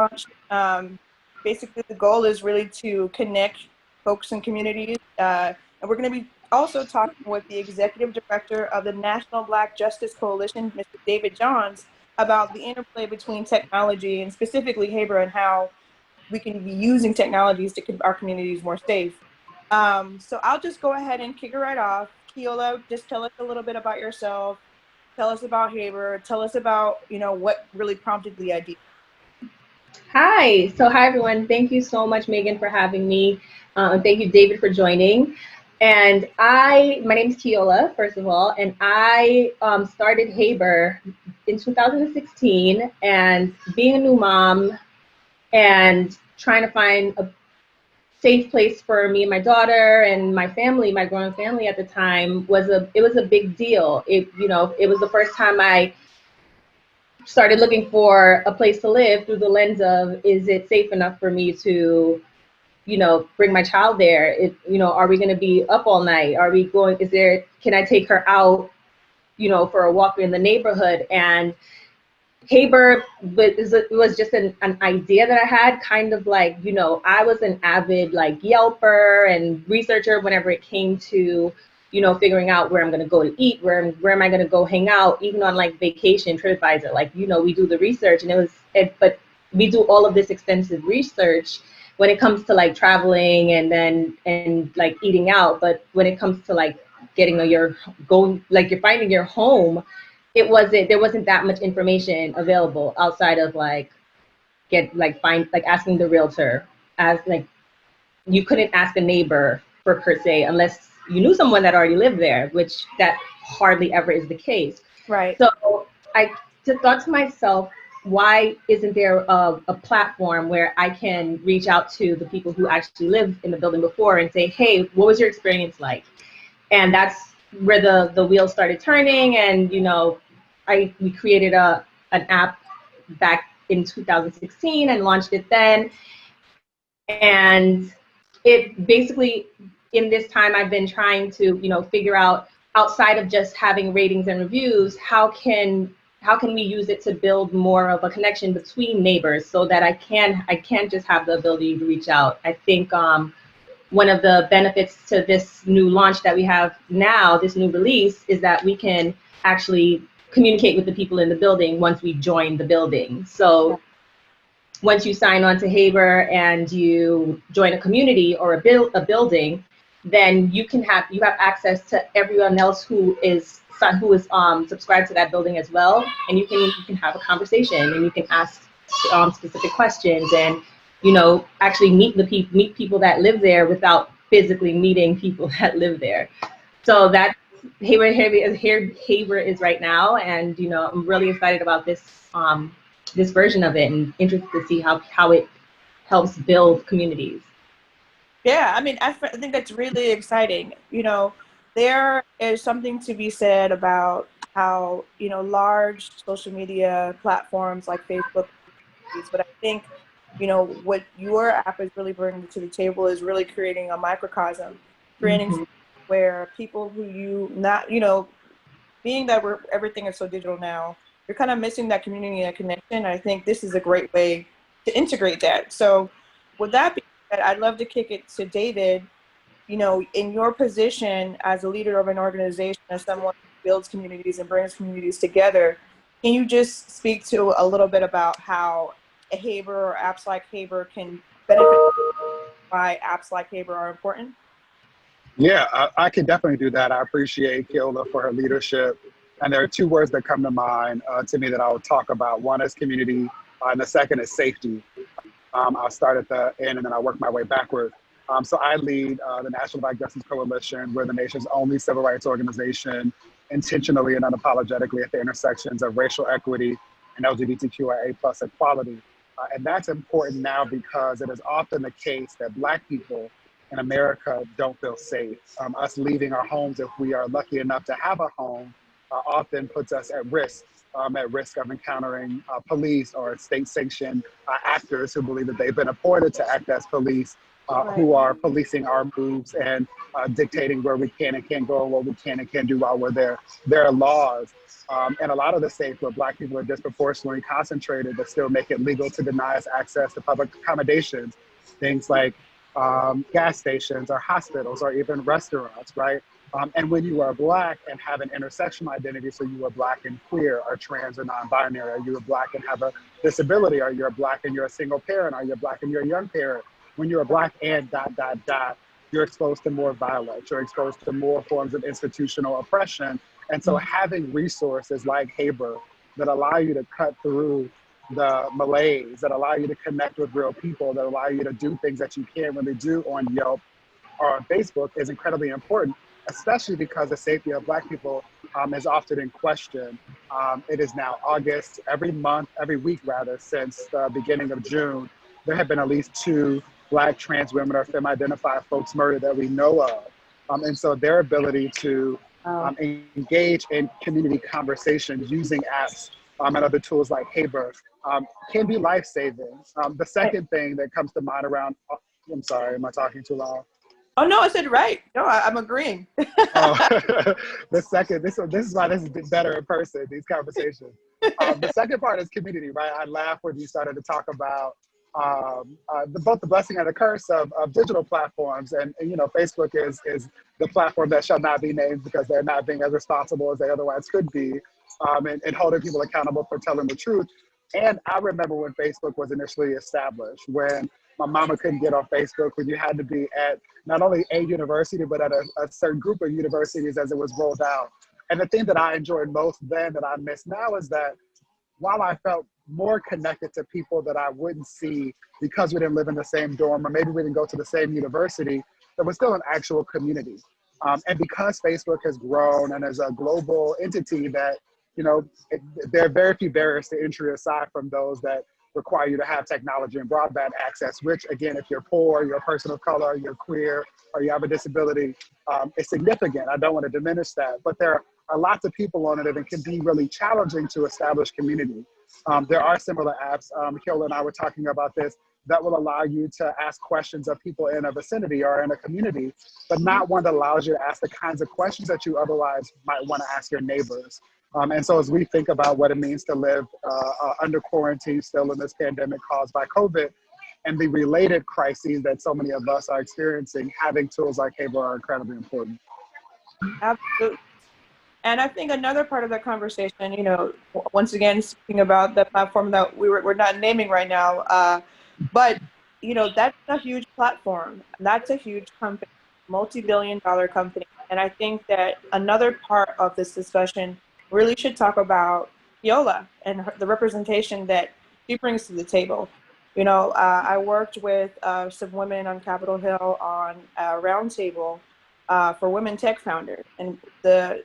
launch. Basically, the goal is really to connect folks and communities. And we're going to be also talking with the executive director of the National Black Justice Coalition, Mr. David Johns, about the interplay between technology and specifically Haber and how we can be using technologies to keep our communities more safe. So I'll just go ahead and kick it right off. Kiola, just tell us a little bit about yourself. Tell us about Haber. Tell us about, what really prompted the idea. Hi. Hi everyone. Thank you so much, Megan, for having me. And thank you, David, for joining. And my name is Kiola, first of all, and I started Haber in 2016. And being a new mom and trying to find a safe place for me and my daughter and my family, my growing family at the time, was a big deal. It was the first time I started looking for a place to live through the lens of, is it safe enough for me to, bring my child there? Are we going to be up all night? Can I take her out, for a walk in the neighborhood? And Haber was just an idea that I had, kind of like, I was an avid like Yelper and researcher whenever it came to, figuring out where I'm going to go to eat, where am I going to go hang out, even on like vacation, TripAdvisor, like, we do the research, and but we do all of this extensive research when it comes to like traveling and like eating out. But when it comes to like you're finding your home, there wasn't that much information available outside of asking the realtor, as like you couldn't ask a neighbor for per se unless you knew someone that already lived there, which that hardly ever is the case. Right. So I just thought to myself, why isn't there a platform where I can reach out to the people who actually lived in the building before and say, hey, what was your experience like? And that's where the wheels started turning. And we created an app back in 2016 and launched it then. And it basically, in this time, I've been trying to figure out, outside of just having ratings and reviews, how can we use it to build more of a connection between neighbors, so that I can't just have the ability to reach out. I think one of the benefits to this new launch that we have now, this new release, is that we can actually communicate with the people in the building once we join the building. So once you sign on to Haber and you join a community or a building, then you have access to everyone else who is subscribed to that building as well, and you can have a conversation, and you can ask specific questions, and actually meet people that live there without physically meeting people that live there. So that Haber is right now, and I'm really excited about this version of it, and interested to see how it helps build communities. Yeah, I mean, I think that's really exciting. There is something to be said about how, large social media platforms like Facebook, but I think, what your app is really bringing to the table is really creating a microcosm, creating where people who being that everything is so digital now, you're kind of missing that community and connection. I think this is a great way to integrate that. So with that being said, I'd love to kick it to David. In your position as a leader of an organization, as someone who builds communities and brings communities together, can you just speak to a little bit about how a Haber or apps like Haber can benefit, why apps like Haber are important? Yeah, I can definitely do that. I appreciate Kiola for her leadership. And there are two words that come to mind to me that I will talk about. One is community, and the second is safety. I'll start at the end and then I'll work my way backward. So I lead the National Black Justice Coalition. We're the nation's only civil rights organization intentionally and unapologetically at the intersections of racial equity and LGBTQIA plus equality. And that's important now because it is often the case that Black people in America don't feel safe. Us leaving our homes, if we are lucky enough to have a home, often puts us at risk of encountering police or state-sanctioned actors who believe that they've been appointed to act as police Right. who are policing our moves and dictating where we can and can't go and what we can and can't do while we're there. There are laws in a lot of the states where Black people are disproportionately concentrated that still make it legal to deny us access to public accommodations, things like gas stations or hospitals or even restaurants, right? And when you are Black and have an intersectional identity, so you are Black and queer or trans or non-binary, or you are Black and have a disability, or you're Black and you're a single parent, or you're Black and you're a young parent, when you're Black and dot, dot, dot, you're exposed to more violence, you're exposed to more forms of institutional oppression. And so having resources like Haber that allow you to cut through the malaise, that allow you to connect with real people, that allow you to do things that you can't really do on Yelp or on Facebook is incredibly important, especially because the safety of Black people is often in question. It is now August. Every month, every week rather, since the beginning of June, there have been at least 2 Black trans women or femme-identified folks murdered that we know of. And so their ability to Wow. engage in community conversations using apps and other tools like Haber can be life-saving. The Right. second thing that comes to mind around, I'm sorry, am I talking too loud? Oh no, I said right. No, I'm agreeing. Oh, the second, this is why this is better in person, these conversations. The second part is community, right? I laughed when you started to talk about both the blessing and the curse of digital platforms. And, you know, Facebook is the platform that shall not be named because they're not being as responsible as they otherwise could be, and holding people accountable for telling the truth. And I remember when Facebook was initially established, when my mama couldn't get on Facebook, when you had to be at not only a university, but at a certain group of universities as it was rolled out. And the thing that I enjoyed most then that I miss now is that while I felt more connected to people that I wouldn't see because we didn't live in the same dorm or maybe we didn't go to the same university, there was still an actual community. And because Facebook has grown and is a global entity that, you know, there are very few barriers to entry aside from those that require you to have technology and broadband access, which again, if you're poor, you're a person of color, you're queer, or you have a disability, is significant. I don't want to diminish that, but there are lots of people on it and it can be really challenging to establish community. There are similar apps, Kiola and I were talking about this, that will allow you to ask questions of people in a vicinity or in a community, but not one that allows you to ask the kinds of questions that you otherwise might want to ask your neighbors. And so as we think about what it means to live under quarantine still in this pandemic caused by COVID and the related crises that so many of us are experiencing, having tools like Haber are incredibly important. Absolutely. And I think another part of that conversation, you know, once again, speaking about the platform that we're not naming right now, but, you know, that's a huge platform. That's a huge company, multi-billion-dollar company. And I think that another part of this discussion really should talk about Kiola and the representation that she brings to the table. You know, I worked with some women on Capitol Hill on a roundtable for women tech founders, and the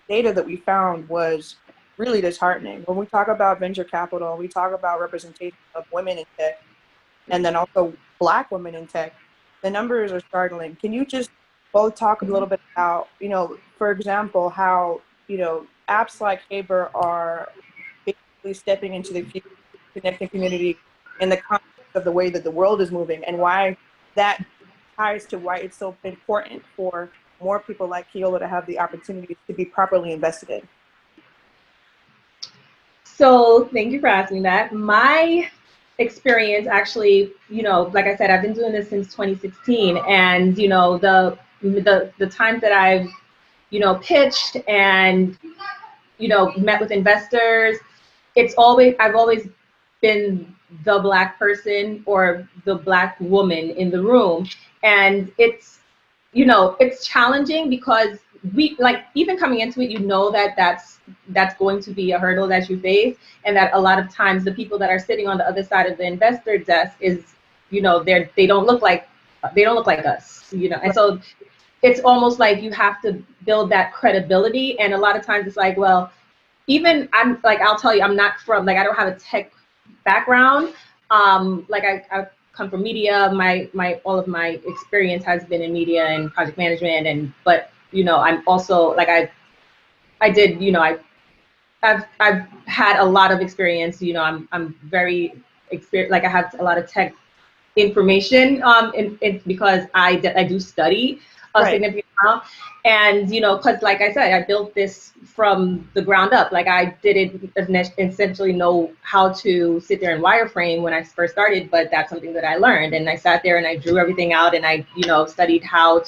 data that we found was really disheartening. When we talk about venture capital, we talk about representation of women in tech, and then also Black women in tech. The numbers are startling. Can you just both talk a little bit about, you know, for example, how, you know, apps like Haber are basically stepping into the future, connecting community in the context of the way that the world is moving, and why that ties to why it's so important for more people like Kiola to have the opportunity to be properly invested in? So thank you for asking that. My experience actually, you know, like I said, I've been doing this since 2016, and you know, the times that I've, you know, pitched and, you know, met with investors, I've always been the Black person or the Black woman in the room. And it's, you know, it's challenging because we, like, even coming into it, you know, that's going to be a hurdle that you face. And that a lot of times the people that are sitting on the other side of the investor desk is, you know, they don't look like us, you know. And so it's almost like you have to build that credibility. And a lot of times it's like, well, even I'm like, I'll tell you, I'm not from, like, I don't have a tech background. Like I come from media. All of my experience has been in media and project management. But you know, I'm also like, I did, you know, I've had a lot of experience. You know, I'm very experienced. Like I have a lot of tech information, because I do study a Right. significant amount. And, you know, because like I said, I built this from the ground up. Like I didn't essentially know how to sit there and wireframe when I first started, but that's something that I learned. And I sat there and I drew everything out, and I, you know, studied how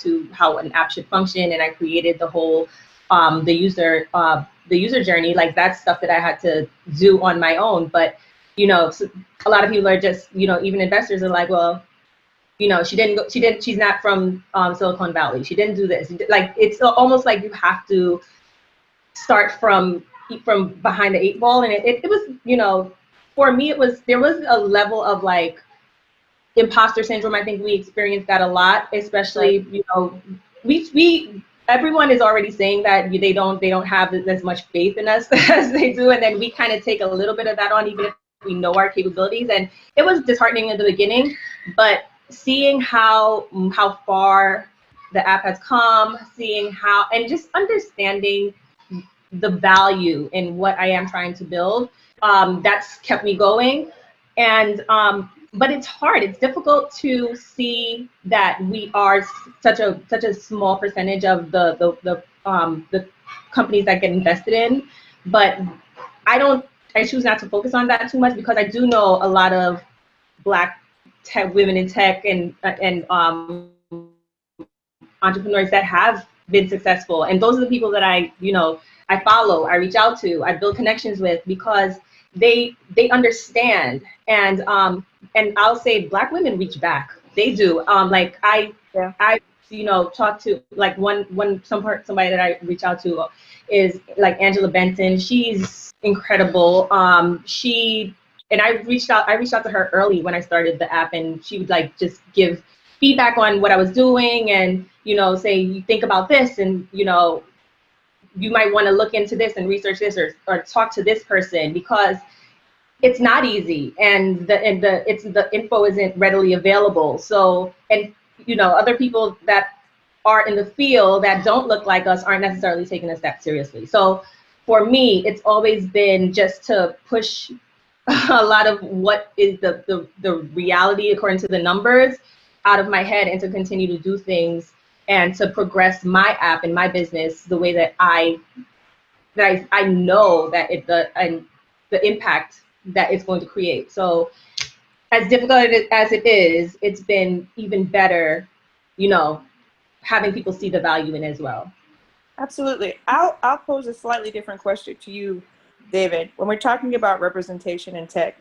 an app should function, and I created the whole the user journey. Like that's stuff that I had to do on my own. But, you know, so a lot of people are just, you know, even investors are like, well, you know, she's not from Silicon Valley. She didn't do this. Like, it's almost like you have to start from behind the eight ball. And it was, you know, for me, there was a level of like imposter syndrome. I think we experienced that a lot, especially, Right. you know, everyone is already saying that they don't have as much faith in us as they do. And then we kind of take a little bit of that on, even if we know our capabilities. And it was disheartening in the beginning, but seeing how far the app has come, seeing how, and just understanding the value in what I am trying to build, that's kept me going. And but it's hard. It's difficult to see that we are such a small percentage of the companies that get invested in. But I choose not to focus on that too much, because I do know a lot of Black women in tech and entrepreneurs that have been successful, and those are the people that I follow, I reach out to, I build connections with, because they understand. And I'll say Black women reach back. They do. Like I talk to like somebody that I reach out to is like Angela Benton. She's incredible. And I reached out to her early when I started the app, and she would like just give feedback on what I was doing, and say, you think about this, and you might want to look into this and research this, or talk to this person, because it's not easy, and the info isn't readily available. So, and other people that are in the field that don't look like us aren't necessarily taking us that seriously. So for me, it's always been just to push a lot of what is the reality according to the numbers out of my head, and to continue to do things and to progress my app and my business the way that I know that the impact that it's going to create. So as difficult as it is, it's been even better, having people see the value in it as well. Absolutely. I'll pose a slightly different question to you, David. When we're talking about representation in tech,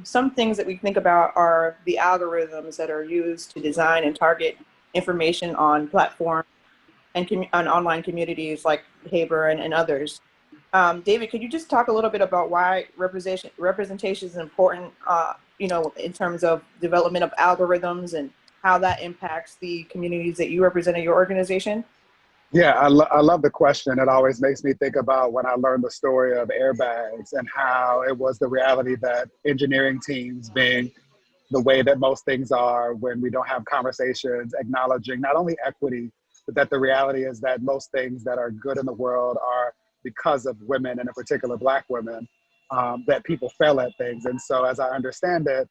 some things that we think about are the algorithms that are used to design and target information on platforms and on online communities like Haber and others. David, could you just talk a little bit about why representation is important, in terms of development of algorithms and how that impacts the communities that you represent in your organization? Yeah, I love the question. It always makes me think about when I learned the story of airbags and how it was the reality that engineering teams, being the way that most things are when we don't have conversations acknowledging not only equity, but that the reality is that most things that are good in the world are because of women, and in particular Black women, that people fail at things. And so as I understand it,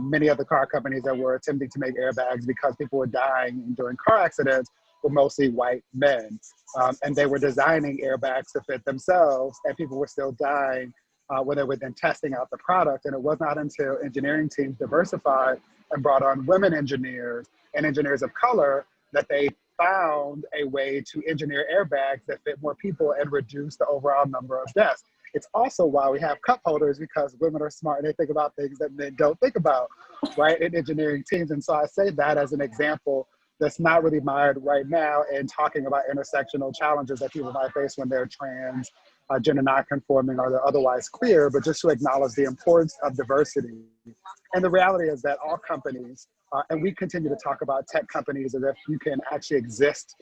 many of the car companies that were attempting to make airbags because people were dying during car accidents were mostly white men. And they were designing airbags to fit themselves, and people were still dying when they were then testing out the product. And it was not until engineering teams diversified and brought on women engineers and engineers of color that they found a way to engineer airbags that fit more people and reduce the overall number of deaths. It's also why we have cup holders, because women are smart and they think about things that men don't think about, right, in engineering teams. And so I say that as an example that's not really mired right now in talking about intersectional challenges that people might face when they're trans, gender nonconforming, or they're otherwise queer, but just to acknowledge the importance of diversity. And the reality is that all companies, and we continue to talk about tech companies as if you can actually exist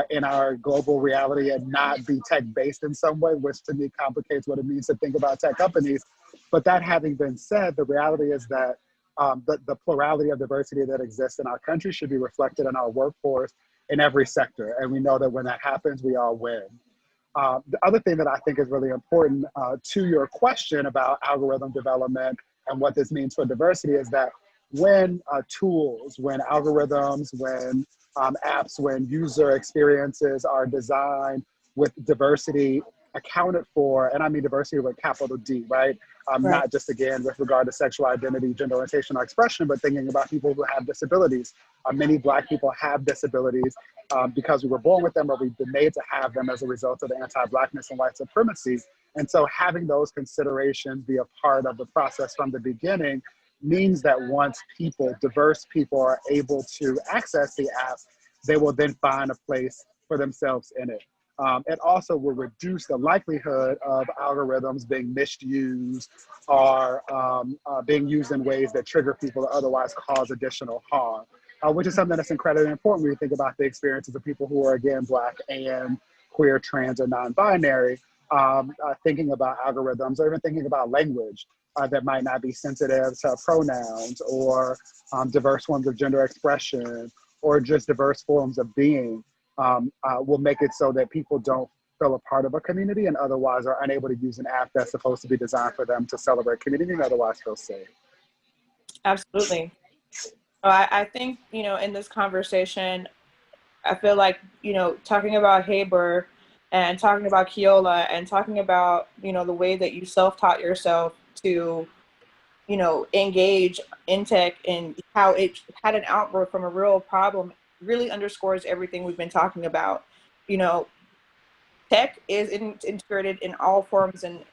in our global reality and not be tech-based in some way, which to me complicates what it means to think about tech companies. But that having been said, the reality is that the plurality of diversity that exists in our country should be reflected in our workforce in every sector. And we know that when that happens, we all win. The other thing that I think is really important to your question about algorithm development and what this means for diversity is that when tools, when algorithms, when apps, when user experiences are designed with diversity accounted for, and I mean diversity with capital D, right? Right. Not just again with regard to sexual identity, gender orientation, or expression, but thinking about people who have disabilities. Many Black people have disabilities because we were born with them or we've been made to have them as a result of the anti-Blackness and white supremacy. And so having those considerations be a part of the process from the beginning means that once people, diverse people, are able to access the app, they will then find a place for themselves in it. It also will reduce the likelihood of algorithms being misused or being used in ways that trigger people or otherwise cause additional harm, which is something that's incredibly important when you think about the experiences of people who are, again, Black and queer, trans, or non-binary, thinking about algorithms or even thinking about language that might not be sensitive to pronouns or diverse forms of gender expression or just diverse forms of being. Will make it so that people don't feel a part of a community and otherwise are unable to use an app that's supposed to be designed for them to celebrate community and otherwise feel safe. Absolutely. I think, in this conversation, I feel like, talking about Haber and talking about Kiola and talking about, the way that you self-taught yourself to, engage in tech and how it had an outgrowth from a real problem really underscores everything we've been talking about. You know, tech is integrated in all forms and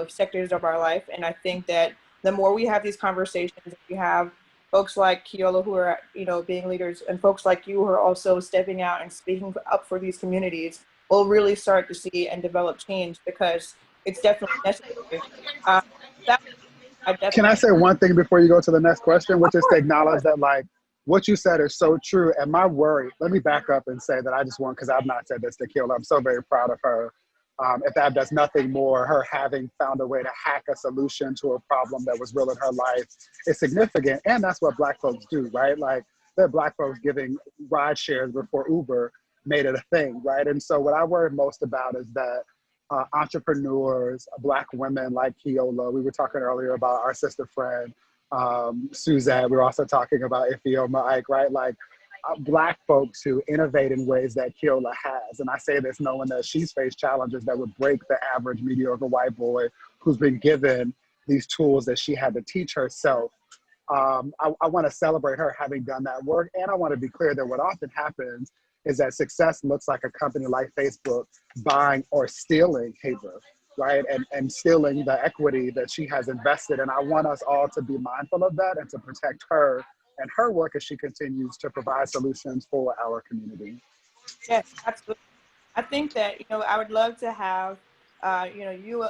sectors of our life. And I think that the more we have these conversations, we have folks like Kiola who are being leaders, and folks like you who are also stepping out and speaking up for these communities, we'll really start to see and develop change because it's definitely necessary. Um, that I Can I definitely say one thing before you go to the next question, which is to acknowledge that, like, what you said is so true. And my worry, let me back up and say that I just want, because I've not said this to Kayla, I'm so very proud of her. If that does nothing more, her having found a way to hack a solution to a problem that was real in her life is significant. And that's what Black folks do, right? Like, there are Black folks giving ride shares before Uber made it a thing, right? And so what I worry most about is that entrepreneurs, Black women like Kiola. We were talking earlier about our sister friend, Suzette. We were also talking about Ifeoma Ike, right? Like Black folks who innovate in ways that Kiola has. And I say this knowing that she's faced challenges that would break the average mediocre white boy who's been given these tools that she had to teach herself. I want to celebrate her having done that work. And I want to be clear that what often happens is that success looks like a company like Facebook buying or stealing Haber, right? And stealing the equity that she has invested. And I want us all to be mindful of that and to protect her and her work as she continues to provide solutions for our community. Yes, absolutely. I think that, I would love to have, you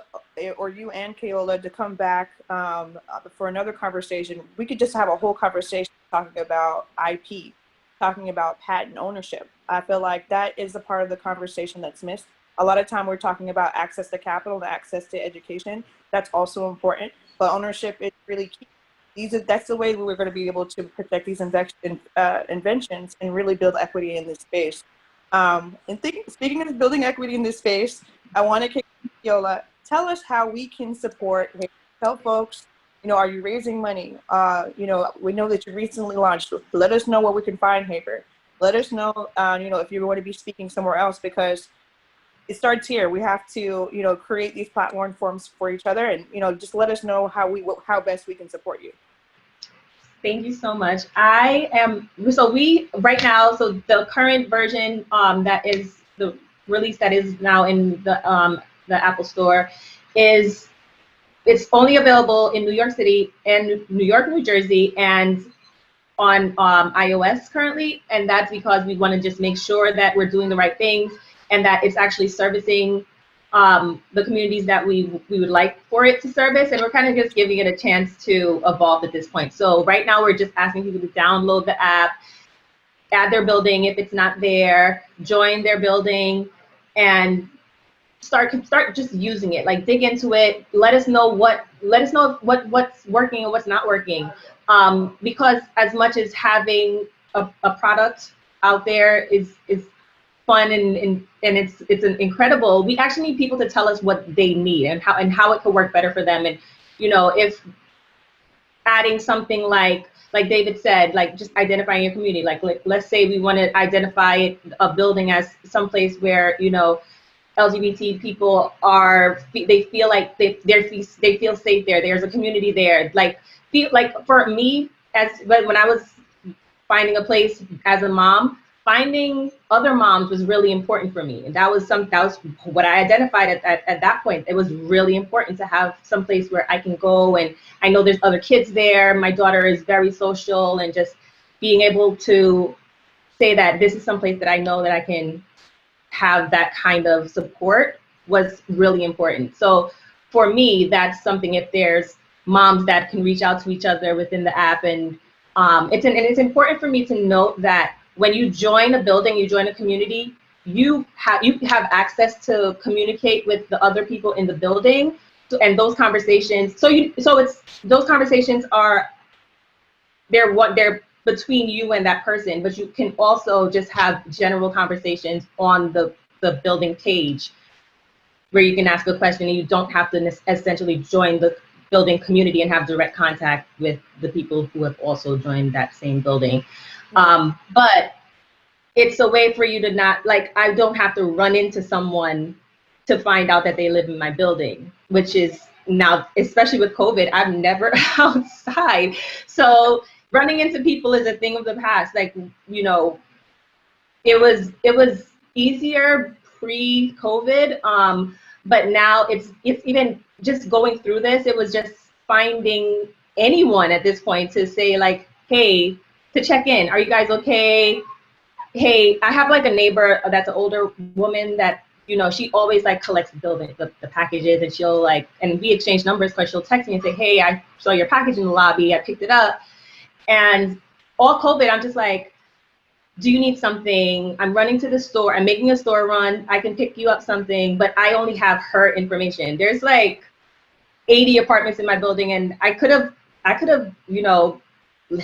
or you and Kayla to come back for another conversation. We could just have a whole conversation talking about IP, talking about patent ownership. I feel like that is the part of the conversation that's missed. A lot of time we're talking about access to capital and access to education. That's also important, but ownership is really key. That's the way we're going to be able to protect these inventions and really build equity in this space. Speaking of building equity in this space, I want to kick Kiola. Tell us how we can support. Tell folks, are you raising money? We know that you recently launched. Let us know where we can find Haber. Let us know, if you want to be speaking somewhere else, because it starts here. We have to, create these platform forms for each other, and just let us know how best we can support you. Thank you so much. Right now, so the current version that is the release that is now in the Apple Store it's only available in New York City and New York, New Jersey, and on iOS currently. And that's because we want to just make sure that we're doing the right things and that it's actually servicing the communities that we would like for it to service, and we're kind of just giving it a chance to evolve at this point. So right now we're just asking people to download the app, add their building if it's not there, join their building, and start just using it. Like, dig into it. Let us know what's working and what's not working. Because as much as having a product out there is fun and it's an incredible, we actually need people to tell us what they need and how it could work better for them. And if adding something like like David said, like just identifying your community. Like let's say we want to identify a building as someplace where, you know, LGBT people are, they feel like they feel safe there. There's a community there. Like feel like for me, as when I was finding a place as a mom, finding other moms was really important for me, and that was what I identified at that point. It was really important to have some place where I can go, and I know there's other kids there. My daughter is very social, and just being able to say that this is some place that I know that I can have that kind of support was really important. So for me, that's something. If there's moms that can reach out to each other within the app, and it's important for me to note that when you join a building, you join a community, you have access to communicate with the other people in the building, and those conversations. Those conversations are they're between you and that person, but you can also just have general conversations on the building page where you can ask a question, and you don't have to essentially join the building community and have direct contact with the people who have also joined that same building. But it's a way for you to not, like, I don't have to run into someone to find out that they live in my building, which is now, especially with COVID, I'm never outside. So running into people is a thing of the past. Like, you know, it was easier pre-COVID, but now it's even just going through this, it was just finding anyone at this point to say, like, hey, to check in, are you guys okay? Hey, I have like a neighbor that's an older woman that, you know, she always like collects the packages, and she'll like, and we exchange numbers, because she'll text me and say, hey, I saw your package in the lobby, I picked it up. And all COVID, I'm just like, do you need something? I'm running to the store, I'm making a store run, I can pick you up something, but I only have her information. There's like 80 apartments in my building, and I could have, you know,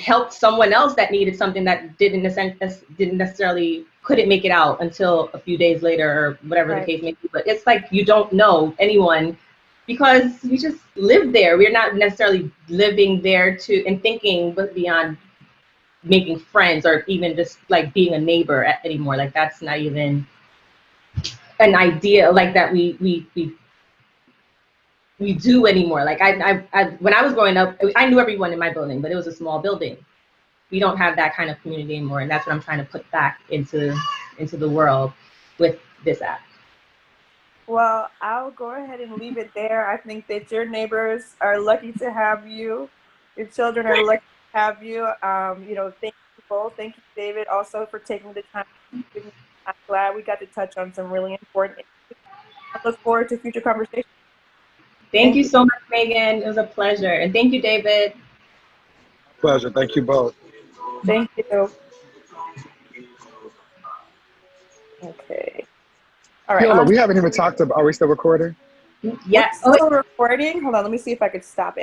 helped someone else that needed something that didn't necessarily couldn't make it out until a few days later, or whatever the case may be. But it's like, you don't know anyone because we just live there. We're not necessarily living there and thinking beyond making friends, or even just like being a neighbor anymore. Like, that's not even an idea like that we do anymore. Like I when I was growing up, I knew everyone in my building, but it was a small building. We don't have that kind of community anymore, and that's what I'm trying to put back into the world with this app. Well, I'll go ahead and leave it there. I think that your neighbors are lucky to have you. Your children are lucky to have you. You know, thank you both. Thank you, David, also for taking the time. I'm glad we got to touch on some really important issues. I look forward to future conversations. Thank you so much, Megan. It was a pleasure. And thank you, David. Pleasure. Thank you both. Thank you. Okay. All right. Kiola, we haven't even talked about, are we still recording? Yes. We're still recording. Hold on. Let me see if I could stop it.